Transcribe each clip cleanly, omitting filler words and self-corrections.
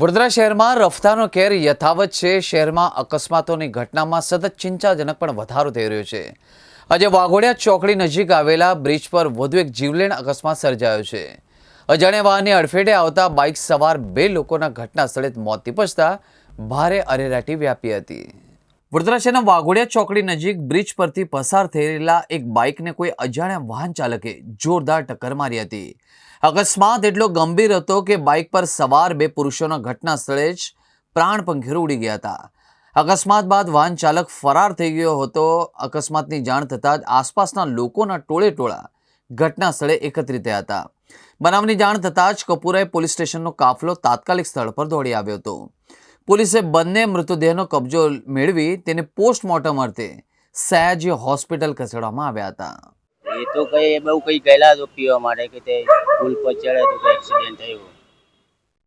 વડોદરા શહેરમાં રફતારનો કેર યથાવત છે। શહેરમાં અકસ્માતોની ઘટનામાં સતત ચિંતાજનક પણ વધારો થઈ રહ્યો છે। આજે વાઘોડિયા ચોકડી નજીક આવેલા બ્રિજ પર વધુ એક જીવલેણ અકસ્માત સર્જાયો છે। અજાણ્યા વાહનની અડફેટે આવતા બાઇક સવાર બે લોકોના ઘટના સ્થળે મોત નીપજતા ભારે અરેરાટી વ્યાપી હતી। વડોદરા શહેરના વાઘોડિયા ચોકડી નજીક બ્રિજ પરથી પસાર થઈ રહેલા એક બાઇકને કોઈ અજાણ્યા વાહન ચાલકે જોરદાર ટક્કર મારી હતી। અકસ્માત એટલો ગંભીર હતો કે બાઇક પર સવાર બે પુરુષોના ઘટના સ્થળે જ પ્રાણ પંખીરો ઉડી ગયા હતા। અકસ્માત બાદ વાહન ચાલક ફરાર થઈ ગયો હતો। અકસ્માતની જાણ થતાં જ આસપાસના લોકોના ટોળે-ટોળા ઘટના સ્થળે એકત્રિત થયા હતા। બનાવની જાણ થતાં જ કપુરાઈ પોલીસ સ્ટેશનનો કાફલો તાત્કાલિક સ્થળ પર દોડી આવ્યો હતો। પોલીસે બંને મૃતદેહનો કબજો મેળવી તેને પોસ્ટમોર્ટમ અર્થે સયાજી હોસ્પિટલ ખસેડવામાં આવ્યા હતા। એ તો કઈ બહુ કઈ ગયેલા તો પીવા માટે કે તે પુલ પર ચડે તો કઈ એક્સિડન્ટ થયું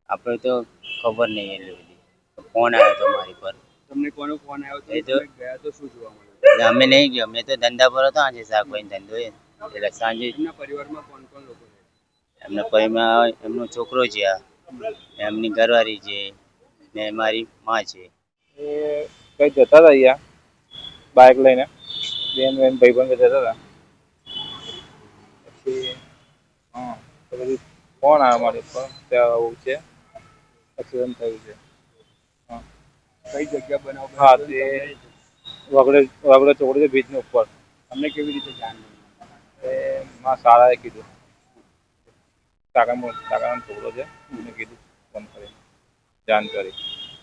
આપણે તો ખબર નહીં એટલી બધી ફોન આવ્યો તો મારી પર। તમને કોનો ફોન આવ્યો તો એ તો ગયા તો શું જોવા મળ્યું? અમે નહીં ગયો, મેં તો ધંધા પર હતો આજે શાકભાજી ધંધો એટલે સાંજે એમના પરિવારમાં કોણ કોણ લોકો છે? એમના પરિમાં એમનો છોકરો છે, એમની ઘરવાળી છે ને મારી માં છે। એ કઈ જતા હતા અહીંયા બાઇક લઈને, બેન ભાઈબંધ જતા હતા। પછી તો પછી ફોન આવ્યો મારી પર, ત્યાં આવું છે એક્સિડન્ટ થયું છે। કઈ જગ્યા બનાવ બન્યો? હા, તે વાગડે ચોકડી છે બ્રિજની ઉપર। તમને કેવી રીતે જાણ મળી? એ મારા શાળાએ કીધું, કાકાનો છોકરો છે, એને કીધું ફોન કરીને જાણ કરી।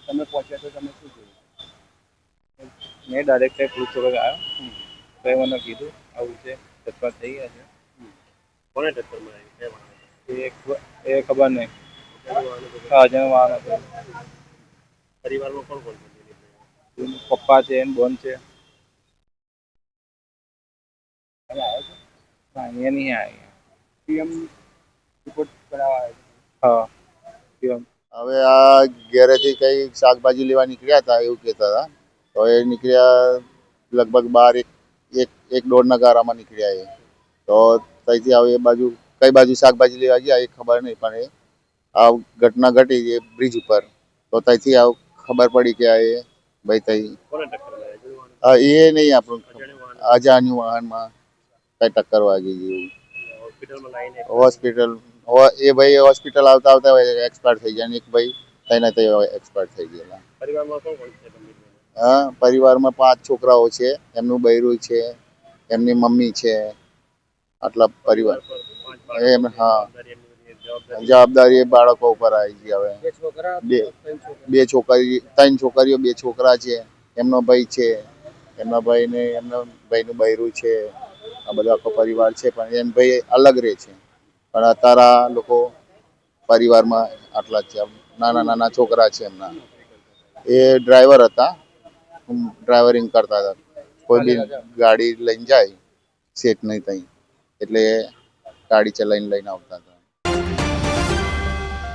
તમે પહોંચ્યા તો તમે શું જોયું? મેં ડાયરેક્ટ પોલીસ ચોકડી આવ્યો, તો એ મને કીધું આવું છે, અકસ્માત થઈ ગયા છે। કોને ટક્કર મારી? એ ખબર નહીં, અજાણ્યો વાહન હતો। પરિવારમાં કોણ કોણ છે? પપ્પા છે એને બોન છે। તમે આવ્યો છો? હા, અહીંયા નહીં આવ્યા। પીએમ રિપોર્ટ કરાવવા આવ્યો છો? હા, પીએમ હવે આ ઘેરેથી કઈ શાકભાજી લેવા નીકળ્યા હતા એવું કહેતા હતા। તો એ નીકળ્યા લગભગ 12 એક દોઢના ગારામાં નીકળ્યા એ। તો ત્યાંથી હવે એ બાજુ કઈ બાજુ શાકભાજી લેવા ગયા એ ખબર નહીં, પણ એ આ ઘટના ઘટી એ બ્રિજ ઉપર। તો ત્યાંથી આવ ખબર પડી કે આ એ ભાઈ તઈ કોને ટક્કર મારી? હા એ નહીં આપણું અજાણ્યું વાહનમાં કઈ ટક્કર વાગી ગઈ હોસ્પિટલમાં લાઈને એવું। હોસ્પિટલ એ ભાઈ હોસ્પિટલ આવતા આવતા એક્સપાયર થઈ ગયા, અને એક ભાઈ તઈને તે એક્સપાયર થઈ ગયેલા। પરિવારમાં કોણ કોણ છે તમને? હા, પરિવારમાં 5 છોકરાઓ છે, એમનું બૈરું છે, એમની મમ્મી છે, આટલા પરિવાર એમ। હા, જવાબદારી એ બાળકો ઉપર આવી ગઈ હવે। બે છોકરા, બે છોકરી, 3 છોકરીઓ, 2 છોકરા છે, એમનો ભાઈ છે, એમના ભાઈને એમના ભાઈનું બૈરું છે, આ બધો આખો પરિવાર છે, પણ એમ ભાઈ અલગ રહે છે। પણ અત્યારે આ લોકો પરિવારમાં આટલા જ છે, નાના નાના છોકરા છે એમના। એ ડ્રાઈવર હતા, ડ્રાઈવરિંગ કરતા હતા। કોઈ બી ગાડી લઈને જાય શેઠ નહીં ત્યાં, એટલે ગાડી ચલાવીને લઈને આવતા હતા।